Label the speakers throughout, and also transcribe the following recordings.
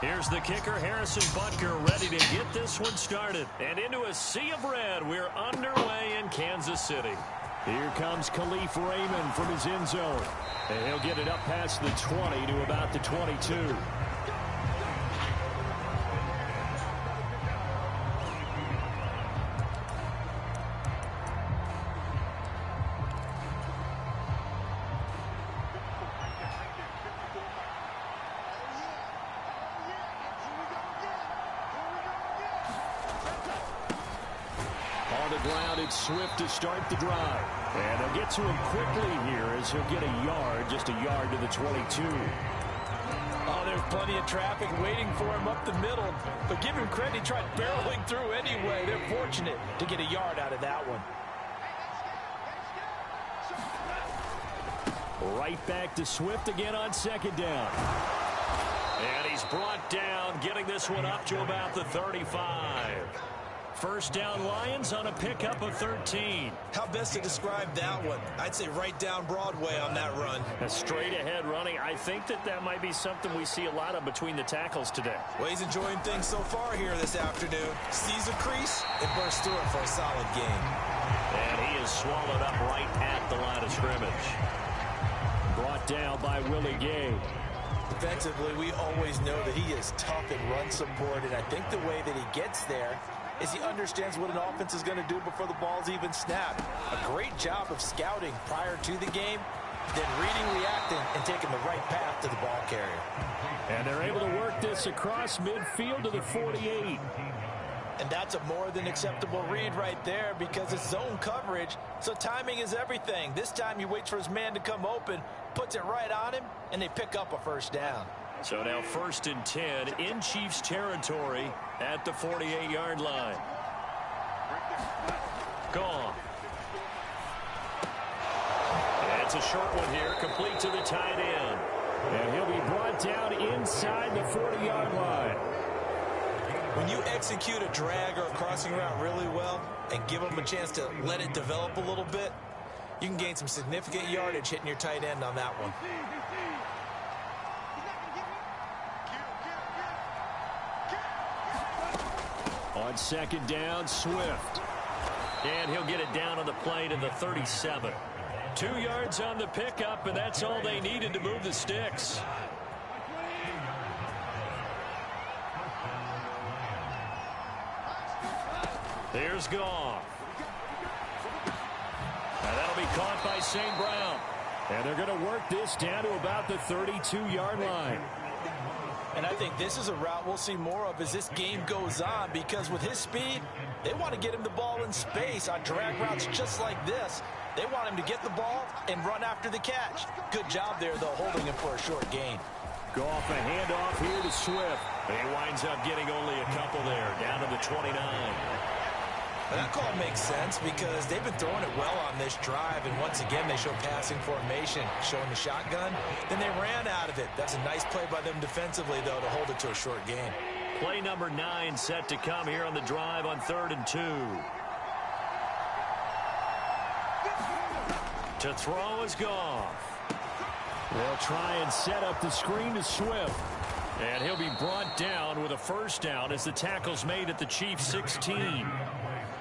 Speaker 1: Here's the kicker, Harrison Butker, ready to get this one started. And into a sea of red, we're underway in Kansas City. Here comes Khalif Raymond from his end zone. And he'll get it up past the 20 to about the 22.
Speaker 2: Swift to start the drive. And they'll get to him quickly here as he'll get a yard, just a yard to the 22.
Speaker 3: Oh, there's plenty of traffic waiting for him up the middle. But give him credit, he tried barreling through anyway. They're fortunate to get a yard out of that one.
Speaker 2: Right back to Swift again on second down.
Speaker 1: And he's brought down, getting this one up to about the 35. First down Lions on a pickup of 13.
Speaker 3: How best to describe that one? I'd say right down Broadway on that run.
Speaker 1: A straight ahead running. I think that might be something we see a lot of between the tackles today.
Speaker 3: Well, he's enjoying things so far here this afternoon. Sees a crease and bursts through it for a solid gain.
Speaker 1: And he is swallowed up right at the line of scrimmage.
Speaker 2: Brought down by Willie Gay.
Speaker 3: Defensively, we always know that he is tough in run support, and I think the way that he gets there is he understands what an offense is going to do before the ball's even snapped. A great job of scouting prior to the game, then reading, reacting, and taking the right path to the ball carrier.
Speaker 2: And they're able to work this across midfield to the 48.
Speaker 3: And that's a more than acceptable read right there because it's zone coverage, so timing is everything. This time he waits for his man to come open, puts it right on him, and they pick up a first down.
Speaker 1: So now 1st and 10 in Chiefs territory at the 48-yard line. Gone. And it's a short one here, complete to the tight end.
Speaker 2: And he'll be brought down inside the 40-yard line.
Speaker 3: When you execute a drag or a crossing route really well and give them a chance to let it develop a little bit, you can gain some significant yardage hitting your tight end on that one.
Speaker 2: On second down, Swift.
Speaker 1: And he'll get it down on the play to the 37. 2 yards on the pickup, and that's all they needed to move the sticks. Here's Goff. And that'll be caught by St. Brown.
Speaker 2: And they're going to work this down to about the 32-yard line.
Speaker 3: And I think this is a route we'll see more of as this game goes on because with his speed, they want to get him the ball in space on drag routes just like this. They want him to get the ball and run after the catch. Good job there, though, holding him for a short gain.
Speaker 2: Goff, a handoff here to Swift.
Speaker 1: He winds up getting only a couple there, down to the 29.
Speaker 3: And that call makes sense because they've been throwing it well on this drive, and once again they show passing formation, showing the shotgun. Then they ran out of it. That's a nice play by them defensively, though, to hold it to a short gain.
Speaker 1: Play number 9 set to come here on the drive on 3rd and 2. To throw is Goff.
Speaker 2: They'll try and set up the screen to Swift.
Speaker 1: And he'll be brought down with a first down as the tackle's made at the Chiefs 16.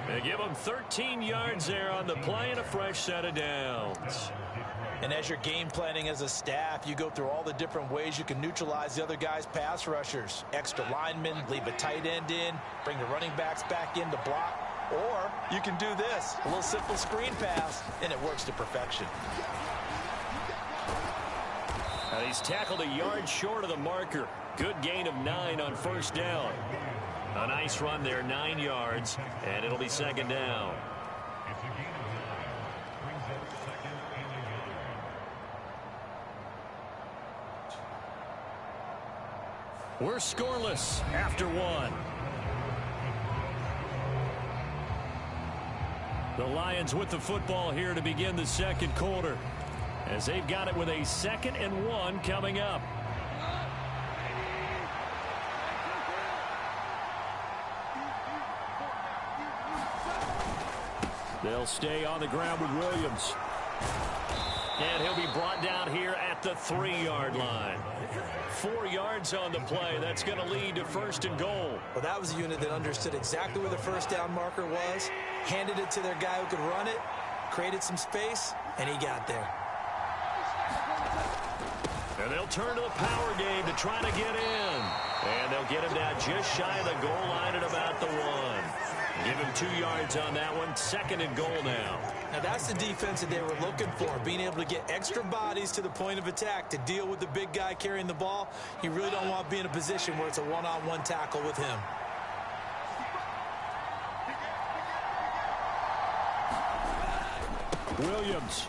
Speaker 1: They give him 13 yards there on the play and a fresh set of downs.
Speaker 3: And as you're game planning as a staff, you go through all the different ways you can neutralize the other guy's pass rushers. Extra linemen, leave a tight end in, bring the running backs back in to block. Or you can do this, a little simple screen pass, and it works to perfection.
Speaker 1: And he's tackled a yard short of the marker. Good gain of 9 on first down. A nice run there, 9 yards, and it'll be second down. We're scoreless after 1. The Lions with the football here to begin the second quarter, as they've got it with a 2nd and 1 coming up. They'll stay on the ground with Williams. And he'll be brought down here at at the 3-yard line. 4 yards on the play. That's going to lead to 1st and goal.
Speaker 3: Well, that was a unit that understood exactly where the first down marker was, handed it to their guy who could run it, created some space, and he got there.
Speaker 1: And they'll turn to the power game to try to get in. And they'll get him down just shy of the goal line at about the 1. Give him 2 yards on that one. 2nd and goal now.
Speaker 3: Now that's the defense that they were looking for, being able to get extra bodies to the point of attack to deal with the big guy carrying the ball. You really don't want to be in a position where it's a one-on-one tackle with him.
Speaker 1: Williams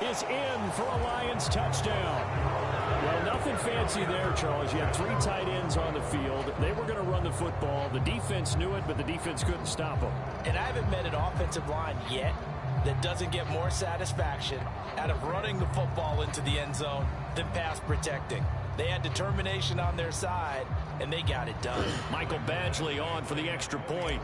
Speaker 1: is in for a Lions touchdown. Well, nothing fancy there, Charles. You had 3 tight ends on the field. They were going to run the football. The defense knew it, but the defense couldn't stop them.
Speaker 3: And I haven't met an offensive line yet that doesn't get more satisfaction out of running the football into the end zone than pass protecting. They had determination on their side, and they got it done.
Speaker 1: Michael Badgley on for the extra point.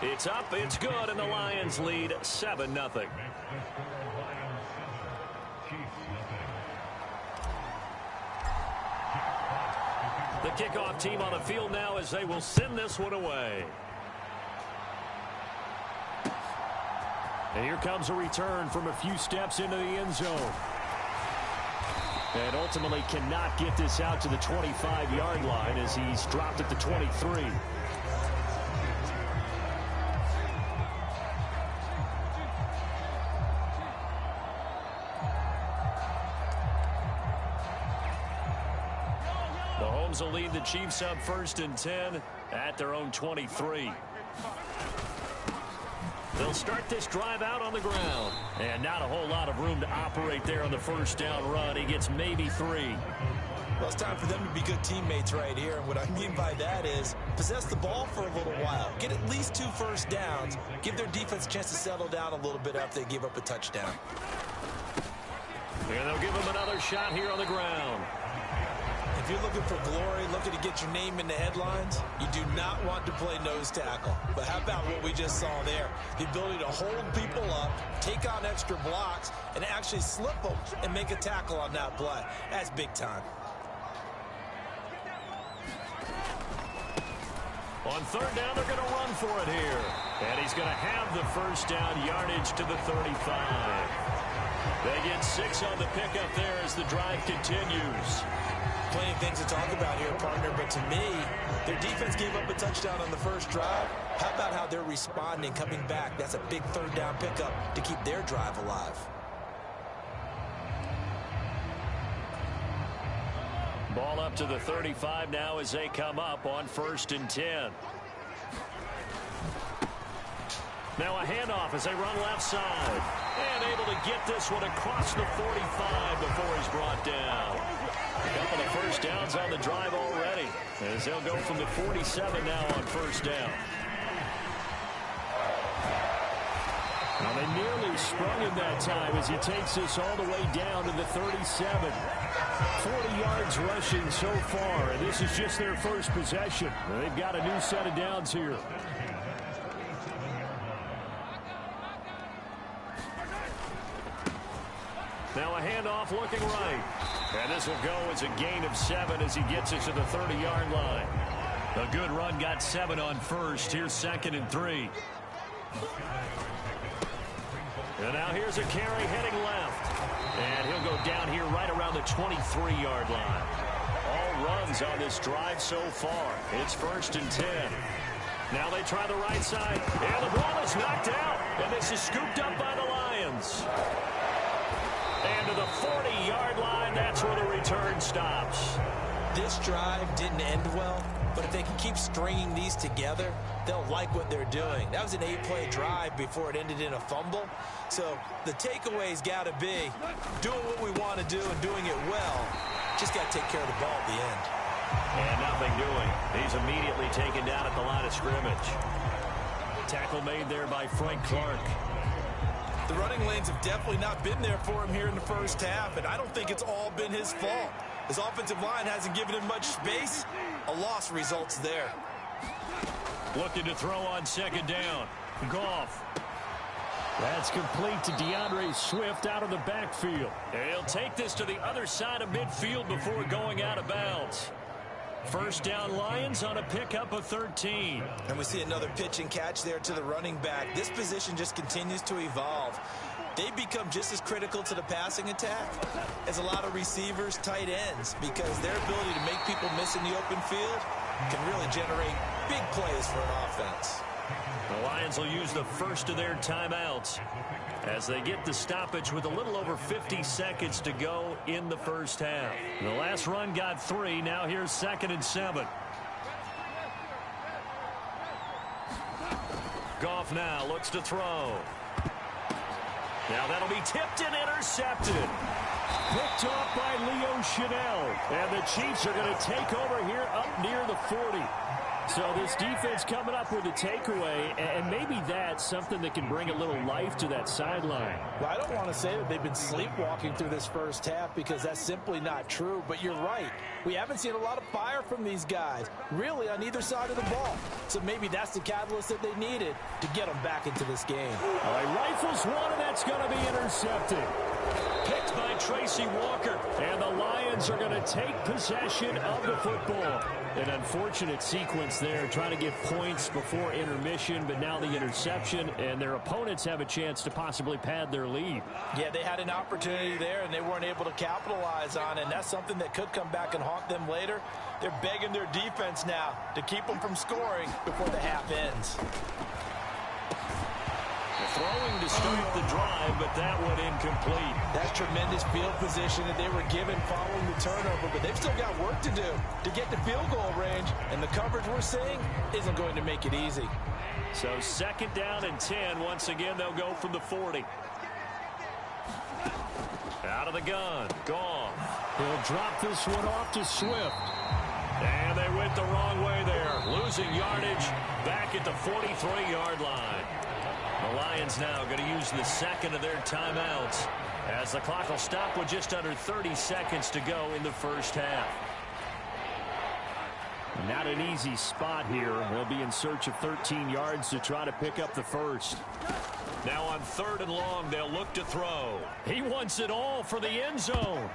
Speaker 1: It's up, it's good, and the Lions lead 7-0. The kickoff team on the field now as they will send this one away. And here comes a return from a few steps into the end zone. And ultimately cannot get this out to the 25-yard line as he's dropped at the 23. Mahomes will lead the Chiefs up 1st and 10 at their own 23. They'll start this drive out on the ground. And not a whole lot of room to operate there on the 1st down run. He gets maybe 3.
Speaker 3: Well, it's time for them to be good teammates right here. And what I mean by that is possess the ball for a little while. Get at least 2 first downs. Give their defense a chance to settle down a little bit after they give up a touchdown.
Speaker 1: And they'll give him another shot here on the ground.
Speaker 3: If you're looking for glory, looking to get your name in the headlines, you do not want to play nose tackle. But how about what we just saw there? The ability to hold people up, take on extra blocks, and actually slip them and make a tackle on that play. That's big time.
Speaker 1: On 3rd down, they're going to run for it here. And he's going to have the 1st down yardage to the 35. They get 6 on the pickup there as the drive continues.
Speaker 3: Plenty of things to talk about here, partner, but to me, their defense gave up a touchdown on the 1st drive. How about how they're responding, coming back? That's a big 3rd down pickup to keep their drive alive.
Speaker 1: Ball up to the 35 now as they come up on 1st and 10. Now a handoff as they run left side. And able to get this one across the 45 before he's brought down. A couple of 1st downs on the drive already as they'll go from the 47 now on 1st down. Now they nearly sprung him that time as he takes this all the way down to the 37. 40 yards rushing so far, and this is just their first possession. They've got a new set of downs here. Now a handoff looking right. And this will go as a gain of 7 as he gets it to the 30-yard line. A good run got 7 on 1st. Here's 2nd and 3. And now here's a carry heading left. And he'll go down here right around the 23-yard line. All runs on this drive so far. It's 1st and 10. Now they try the right side. And the ball is knocked out. And this is scooped up by the Lions. And to the 40-yard line, that's where the return stops.
Speaker 3: This drive didn't end well, but if they can keep stringing these together, they'll like what they're doing. That was an 8-play drive before it ended in a fumble. So the takeaway's got to be doing what we want to do and doing it well. Just got to take care of the ball at the end.
Speaker 1: And nothing doing. He's immediately taken down at the line of scrimmage. Tackle made there by Frank Clark.
Speaker 3: The running lanes have definitely not been there for him here in the 1st half, and I don't think it's all been his fault. His offensive line hasn't given him much space. A loss results there.
Speaker 1: Looking to throw on second down. Goff. That's complete to DeAndre Swift out of the backfield. He'll take this to the other side of midfield before going out of bounds. First down Lions on a pickup of 13.
Speaker 3: And we see another pitch and catch there to the running back. This position just continues to evolve. They become just as critical to the passing attack as a lot of receivers, tight ends, because their ability to make people miss in the open field can really generate big plays for an offense.
Speaker 1: The Lions will use the first of their timeouts as they get the stoppage with a little over 50 seconds to go in the first half. The last run got 3. Now here's 2nd and 7. Goff now looks to throw. Now that'll be tipped and intercepted. Picked off by Leo Chanel. And the Chiefs are going to take over here up near the 40. So this defense coming up with a takeaway, and maybe that's something that can bring a little life to that sideline.
Speaker 3: Well, I don't want to say that they've been sleepwalking through this first half because that's simply not true, but you're right. We haven't seen a lot of fire from these guys, really, on either side of the ball. So maybe that's the catalyst that they needed to get them back into this game.
Speaker 1: All right, rifles one, and that's going to be intercepted. Picked by Tracy Walker, and the Lions are going to take possession of the football. An unfortunate sequence there, trying to get points before intermission, but now the interception, and their opponents have a chance to possibly pad their lead.
Speaker 3: Yeah, they had an opportunity there, and they weren't able to capitalize on it, and that's something that could come back and haunt them later. They're begging their defense now to keep them from scoring before the half ends.
Speaker 1: Throwing to start the drive, but that one incomplete.
Speaker 3: That's tremendous field position that they were given following the turnover, but they've still got work to do to get to field goal range, and the coverage we're seeing isn't going to make it easy.
Speaker 1: So 2nd down and 10. Once again, they'll go from the 40. Out of the gun. Goff. He'll drop this one off to Swift. And they went the wrong way there. Losing yardage back at the 43-yard line. The Lions now going to use the 2nd of their timeouts as the clock will stop with just under 30 seconds to go in the first half. Not an easy spot here. They'll be in search of 13 yards to try to pick up the first. Now on 3rd and long, they'll look to throw. He wants it all for the end zone.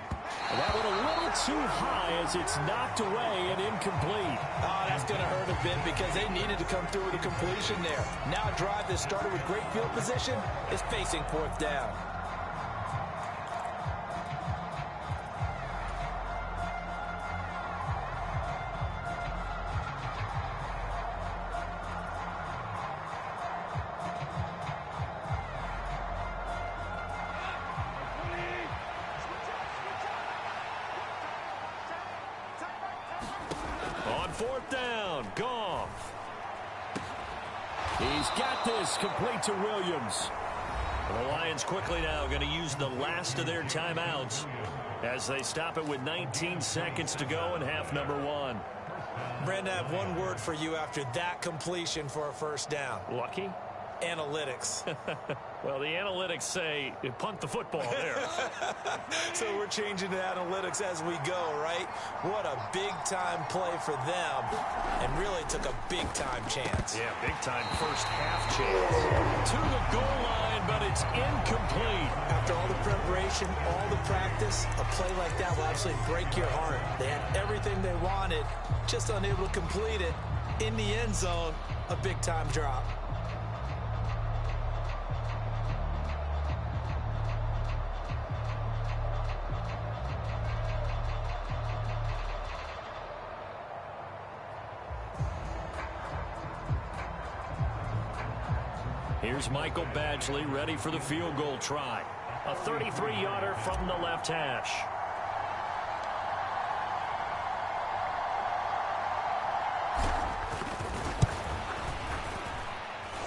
Speaker 1: That one a little too high as it's knocked away and incomplete.
Speaker 3: Oh, that's going to hurt a bit because they needed to come through with a completion there. Now a drive that started with great field position is facing 4th down.
Speaker 1: On 4th down, Goff. He's got this complete to Williams. The Lions quickly now going to use the last of their timeouts as they stop it with 19 seconds to go in half number 1.
Speaker 3: Brandon, I have one word for you after that completion for a first down.
Speaker 1: Lucky?
Speaker 3: Analytics.
Speaker 1: Well, the analytics say punt the football there.
Speaker 3: So we're changing to analytics as we go, right? What a big-time play for them, and really took a big-time chance.
Speaker 1: Yeah, big-time first half chance. To the goal line, but it's incomplete.
Speaker 3: After all the preparation, all the practice, a play like that will absolutely break your heart. They had everything they wanted, just unable to complete it. In the end zone, a big-time drop.
Speaker 1: Here's Michael Badgley ready for the field goal try. A 33-yarder from the left hash.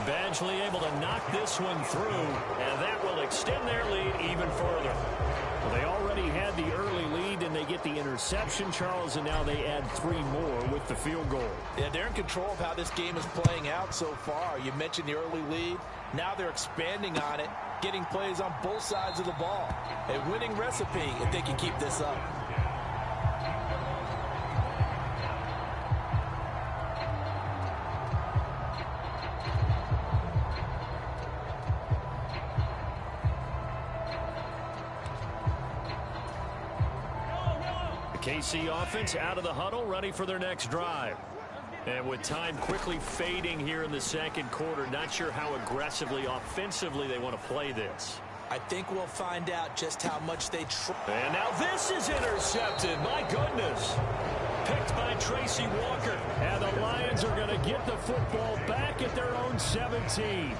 Speaker 1: Badgley able to knock this one through, and that will extend their lead even further. Well, they already had the early lead, and they get the interception, Charles, and now they add 3 more with the field goal.
Speaker 3: Yeah, they're in control of how this game is playing out so far. You mentioned the early lead. Now they're expanding on it, getting plays on both sides of the ball. A winning recipe if they can keep this up.
Speaker 1: KC offense out of the huddle, ready for their next drive. And with time quickly fading here in the second quarter, not sure how aggressively, offensively they want to play this.
Speaker 3: I think we'll find out just how much they try.
Speaker 1: And now this is intercepted. My goodness. Picked by Tracy Walker. And the Lions are going to get the football back at their own 17.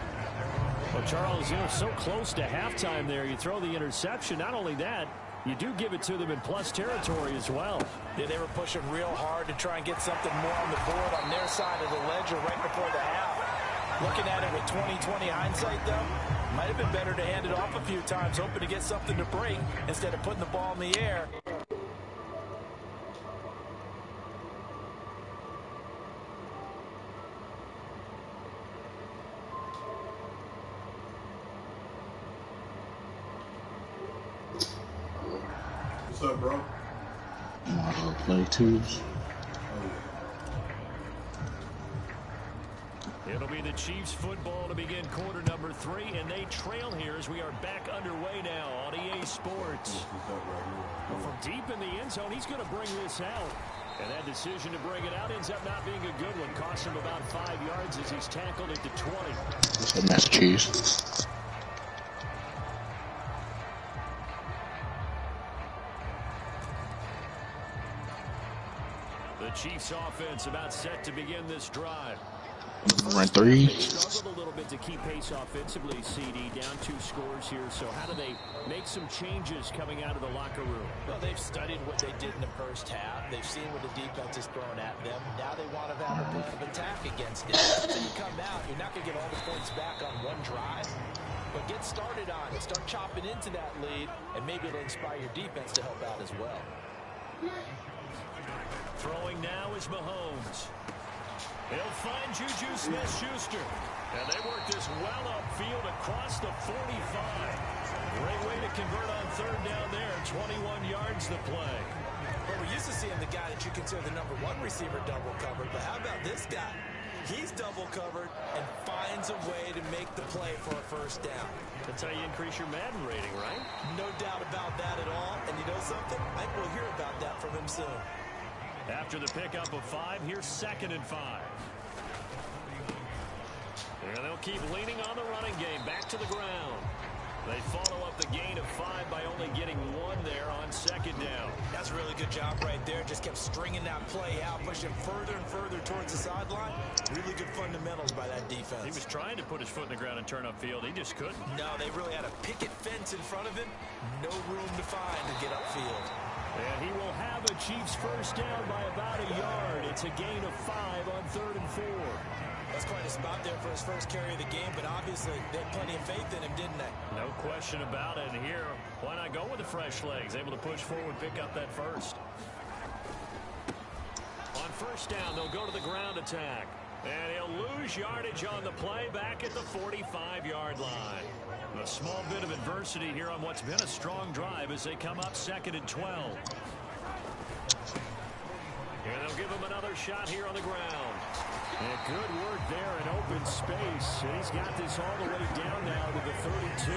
Speaker 1: Well, Charles, so close to halftime there. You throw the interception. Not only that, you do give it to them in plus territory as well.
Speaker 3: Yeah, they were pushing real hard to try and get something more on the board on their side of the ledger right before the half. Looking at it with 20/20 hindsight, though, might have been better to hand it off a few times, hoping to get something to break instead of putting the ball in the air.
Speaker 4: What's up, bro?
Speaker 5: Model play twos.
Speaker 1: It'll be the Chiefs football to begin quarter number 3, and they trail here as we are back underway now on EA Sports. Well, from deep in the end zone, he's going to bring this out. And that decision to bring it out ends up not being a good one. Costs him about 5 yards as he's tackled at the 20.
Speaker 5: So mashed cheese.
Speaker 1: The Chiefs offense about set to begin this drive.
Speaker 5: Run three.
Speaker 1: Struggled a little bit to keep pace offensively, CD. Down 2 scores here. So how do they make some changes coming out of the locker room?
Speaker 3: Well, they've studied what they did in the first half. They've seen what the defense is throwing at them. Now they want to have a plan of attack against it. So you come out, you're not going to get all the points back on one drive. But get started on it. Start chopping into that lead, and maybe it'll inspire your defense to help out as well.
Speaker 1: Throwing now is Mahomes. He'll find Juju Smith-Schuster. And they work this well upfield across the 45. Great way to convert on third down there. 21 yards the play.
Speaker 3: Well, we're used to seeing the guy that you consider the number 1 receiver double covered. But how about this guy? He's double covered and finds a way to make the play for a first down.
Speaker 1: That's how you increase your Madden rating, right?
Speaker 3: No doubt about that at all. And you know something? I think we'll hear about that from him soon.
Speaker 1: After the pickup of 5, here's 2nd and 5. And they'll keep leaning on the running game. Back to the ground. They follow up the gain of 5 by only getting 1 there on 2nd down.
Speaker 3: That's a really good job right there. Just kept stringing that play out, pushing further and further towards the sideline. Really good fundamentals by that defense.
Speaker 1: He was trying to put his foot in the ground and turn upfield. He just couldn't.
Speaker 3: No, they really had a picket fence in front of him. No room to find to get upfield.
Speaker 1: And he will have a Chiefs first down by about a yard. It's a gain of 5 on 3rd and 4.
Speaker 3: That's quite a spot there for his first carry of the game, but obviously they had plenty of faith in him, didn't they?
Speaker 1: No question about it. And here, why not go with the fresh legs? Able to push forward, pick up that first. On first down, they'll go to the ground attack. And he'll lose yardage on the play back at the 45-yard line. A small bit of adversity here on what's been a strong drive as they come up 2nd and 12. And they'll give him another shot here on the ground. And good work there in open space. And he's got this all the way down now to the 32.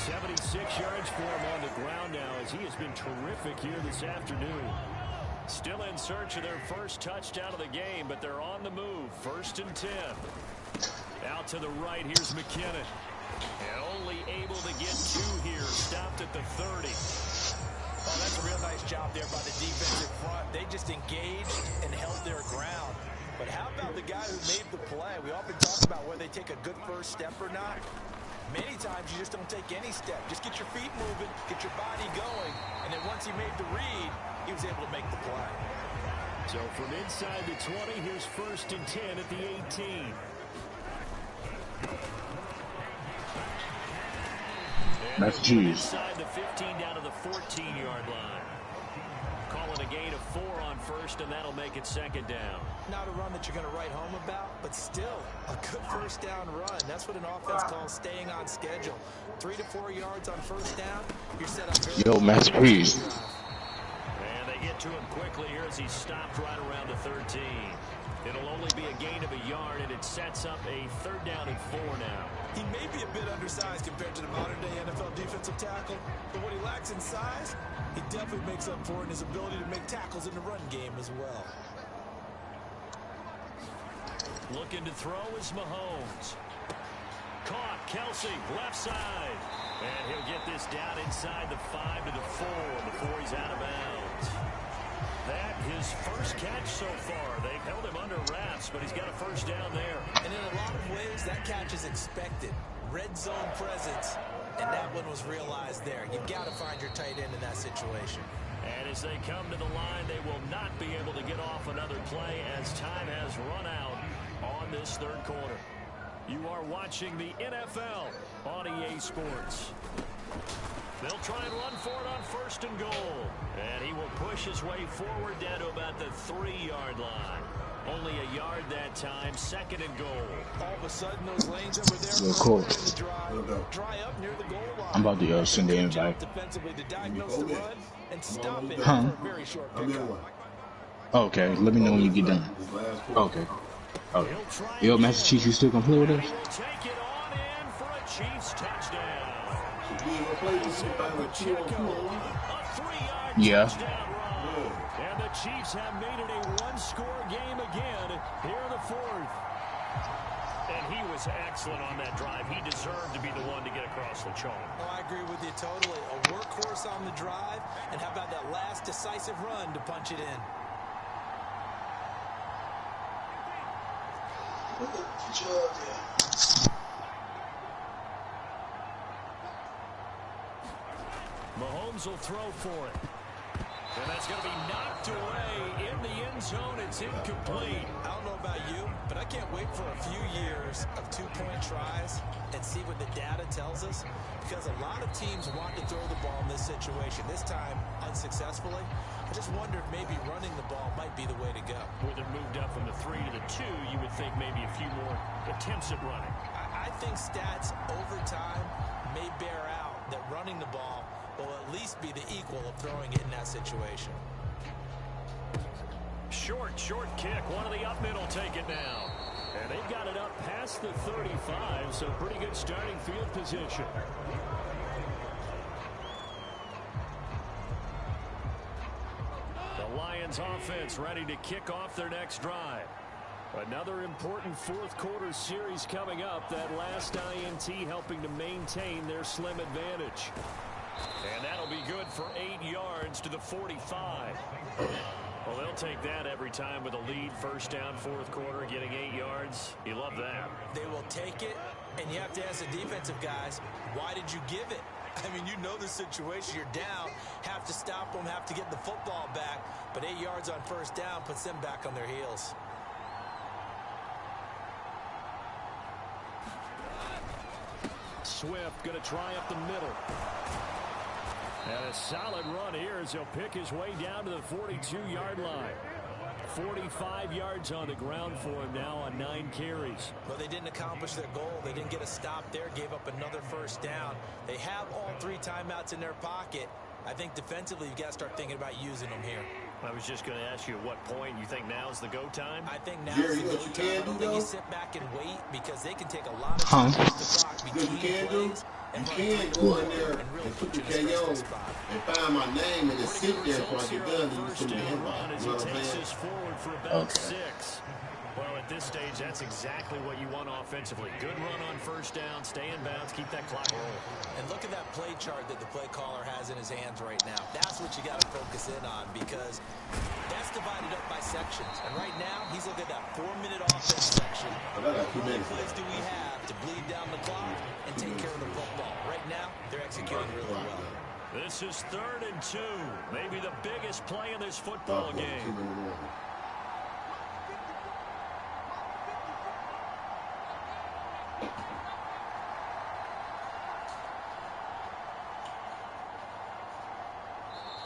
Speaker 1: 76 yards for him on the ground now as he has been terrific here this afternoon. Still in search of their first touchdown of the game, but they're on the move. 1st and 10. Out to the right, here's McKinnon. And only able to get 2 here. Stopped at the 30.
Speaker 3: Oh, that's a real nice job there by the defense in front. They just engaged and held their ground. But how about the guy who made the play? We often talk about whether they take a good first step or not. Many times you just don't take any step. Just get your feet moving, get your body going, and then once he made the read, he was able to make the play.
Speaker 1: So from inside the 20, here's 1st and 10 at the 18.
Speaker 5: That's cheese.
Speaker 1: Inside the 15 down to the 14-yard line. Calling a gain of 4 on 1st, and that'll make it 2nd down.
Speaker 3: Not a run that you're going to write home about, but still a good first down run. That's what an offense calls staying on schedule. 3 to 4 yards on first down. You're set up very
Speaker 5: Yo, Matt Priest.
Speaker 1: And they get to him quickly here as he's stopped right around the 13. It'll only be a gain of a yard, and it sets up a 3rd down and 4 now.
Speaker 3: He may be a bit undersized compared to the modern-day NFL defensive tackle, but what he lacks in size, he definitely makes up for it in his ability to make tackles in the run game as well.
Speaker 1: Looking to throw is Mahomes. Caught, Kelsey, left side. And he'll get this down inside the 5 to the 4 before he's out of bounds. That his first catch so far. They've held him under wraps, but he's got a 1st down there.
Speaker 3: And in a lot of ways, that catch is expected. Red zone presence, and that one was realized there. You've got to find your tight end in that situation.
Speaker 1: And as they come to the line, they will not be able to get off another play as time has run out on this 3rd quarter. You are watching the NFL on EA Sports. They'll try and run for it on 1st and goal. And he will push his way forward down to about the 3-yard line. Only a yard that time, 2nd and goal.
Speaker 3: All of a sudden, those lanes over there
Speaker 5: Real cool.
Speaker 3: dry up near the goal line.
Speaker 5: I'm about to send the invite.
Speaker 3: Defensively to diagnose the run and stop it
Speaker 5: Huh?
Speaker 3: for a very short pickup.
Speaker 5: Okay, let me know when you get done. Okay. Okay. Yo, Master Chief, you still gonna play with us?
Speaker 1: He will take it on in for a Chiefs touchdown. A 3-yard
Speaker 5: Yeah.
Speaker 1: touchdown run. And the Chiefs have made it a 1-score game again here in the 4th. And he was excellent on that drive. He deserved to be the one to get across the chalk.
Speaker 3: Oh, I agree with you totally. A workhorse on the drive, and how about that last decisive run to punch it in?
Speaker 1: Mahomes will throw for it. And that's going to be knocked away in the end zone. It's incomplete.
Speaker 3: I don't know about you, but I can't wait for a few years of 2-point tries and see what the data tells us, because a lot of teams want to throw the ball in this situation, this time unsuccessfully. I just wonder if maybe running the ball might be the way to go.
Speaker 1: With it moved up from the 3 to the 2, you would think maybe a few more attempts at running.
Speaker 3: I think stats over time may bear out that running the ball will at least be the equal of throwing it in that situation.
Speaker 1: Short kick. One of the up mid will take it now. And they've got it up past the 35, so pretty good starting field position. The Lions offense ready to kick off their next drive. Another important 4th quarter series coming up. That last INT helping to maintain their slim advantage. And that'll be good for 8 yards to the 45. Well, they'll take that every time with a lead. 1st down, 4th quarter, getting 8 yards. You love that.
Speaker 3: They will take it, and you have to ask the defensive guys, why did you give it? I mean, you know the situation. You're down, have to stop them, have to get the football back. But 8 yards on 1st down puts them back on their heels.
Speaker 1: Swift going to try up the middle. And a solid run here as he'll pick his way down to the 42-yard line. 45 yards on the ground for him now on 9 carries.
Speaker 3: Well, they didn't accomplish their goal. They didn't get a stop there, gave up another 1st down. They have all 3 timeouts in their pocket. I think defensively you've got to start thinking about using them here.
Speaker 1: I was just going to ask you at what point you think now's the go time?
Speaker 3: I think now's the go time. I don't think you sit back and wait, because they can take a lot of time off the clock between plays.
Speaker 4: You can go in there and put your KO and find my name and just sit there before I get done and you put your hand on. You know what I'm saying?
Speaker 1: Forward for about 6. Well, at this stage, that's exactly what you want offensively. Good run on 1st down, stay in bounds, keep that clock rolling.
Speaker 3: And look at that play chart that the play caller has in his hands right now. That's what you got to focus in on, because that's divided up by sections. And right now, he's looking at that 4-minute offense section. How many plays do we have to bleed down the clock and take care of the football? Right now, they're executing really well.
Speaker 1: This is 3rd and 2. Maybe the biggest play in this football game.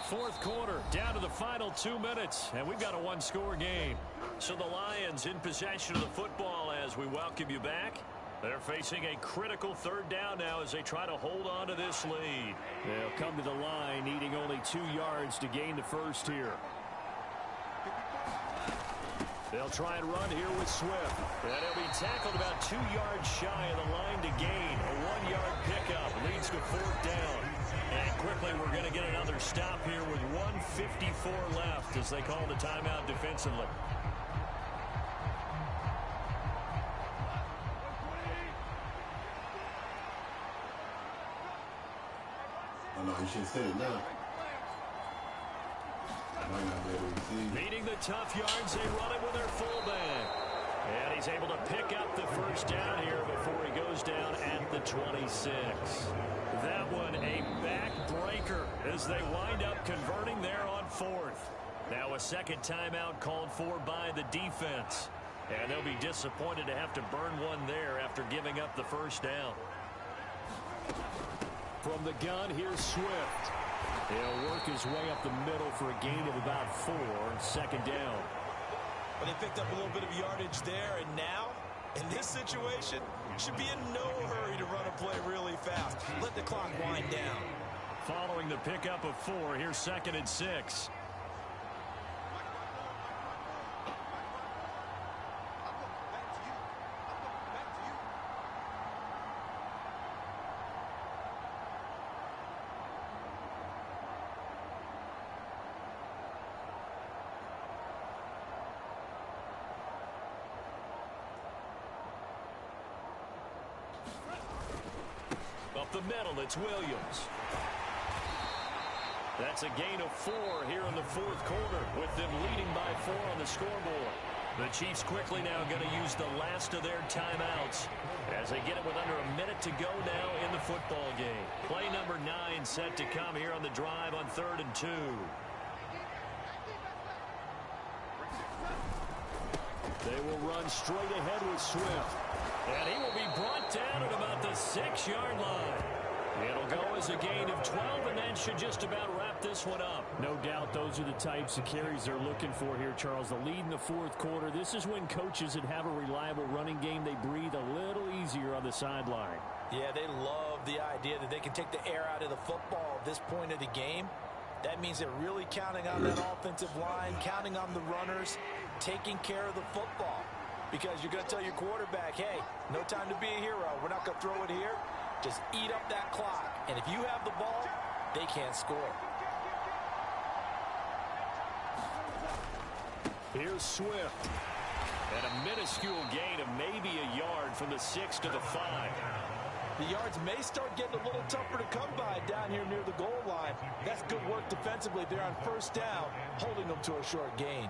Speaker 1: Fourth quarter, down to the final 2 minutes, and we've got a 1-score game. So the Lions in possession of the football as we welcome you back. They're facing a critical third down now as they try to hold on to this lead. They'll come to the line needing only 2 yards to gain the first here. They'll try and run here with Swift. And he'll be tackled about 2 yards shy of the line to gain. A 1-yard pickup leads to 4th down. And quickly we're going to get another stop here with 1:54 left as they call the timeout defensively.
Speaker 4: Oh, no, you should have said it now.
Speaker 1: Needing the tough yards, they run it with their fullback. And he's able to pick up the first down here before he goes down at the 26. That one a backbreaker as they wind up converting there on 4th. Now a second timeout called for by the defense. And they'll be disappointed to have to burn one there after giving up the first down. From the gun, here's Swift. He'll work his way up the middle for a gain of about 4, 2nd down.
Speaker 3: But they picked up a little bit of yardage there, and now, in this situation, should be in no hurry to run a play really fast. Let the clock wind down.
Speaker 1: Following the pickup of 4, here's 2nd and 6. Up the middle, it's Williams. That's a gain of 4 here in the 4th quarter, with them leading by 4 on the scoreboard. The Chiefs quickly now going to use the last of their timeouts as they get it with under a minute to go now in the football game. Play number 9 set to come here on the drive on 3rd and 2. They will run straight ahead with Swift. And he will be brought down at about the 6-yard line. It'll go as a gain of 12, and that should just about wrap this one up.
Speaker 2: No doubt those are the types of carries they're looking for here, Charles. The lead in the 4th quarter. This is when coaches that have a reliable running game, they breathe a little easier on the sideline.
Speaker 3: Yeah, they love the idea that they can take the air out of the football at this point of the game. That means they're really counting on that offensive line, counting on the runners, taking care of the football. Because you're going to tell your quarterback, hey, no time to be a hero. We're not going to throw it here. Just eat up that clock. And if you have the ball, they can't score.
Speaker 1: Here's Swift. And a minuscule gain of maybe a yard from the 6 to the 5.
Speaker 3: The yards may start getting a little tougher to come by down here near the goal line. That's good work defensively there on 1st down, holding them to a short gain.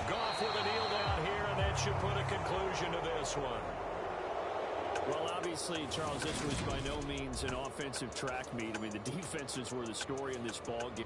Speaker 1: Goff with a kneel down here, and that should put a conclusion to this one.
Speaker 2: Well, obviously, Charles, this was by no means an offensive track meet. I mean, the defenses were the story in this ball game.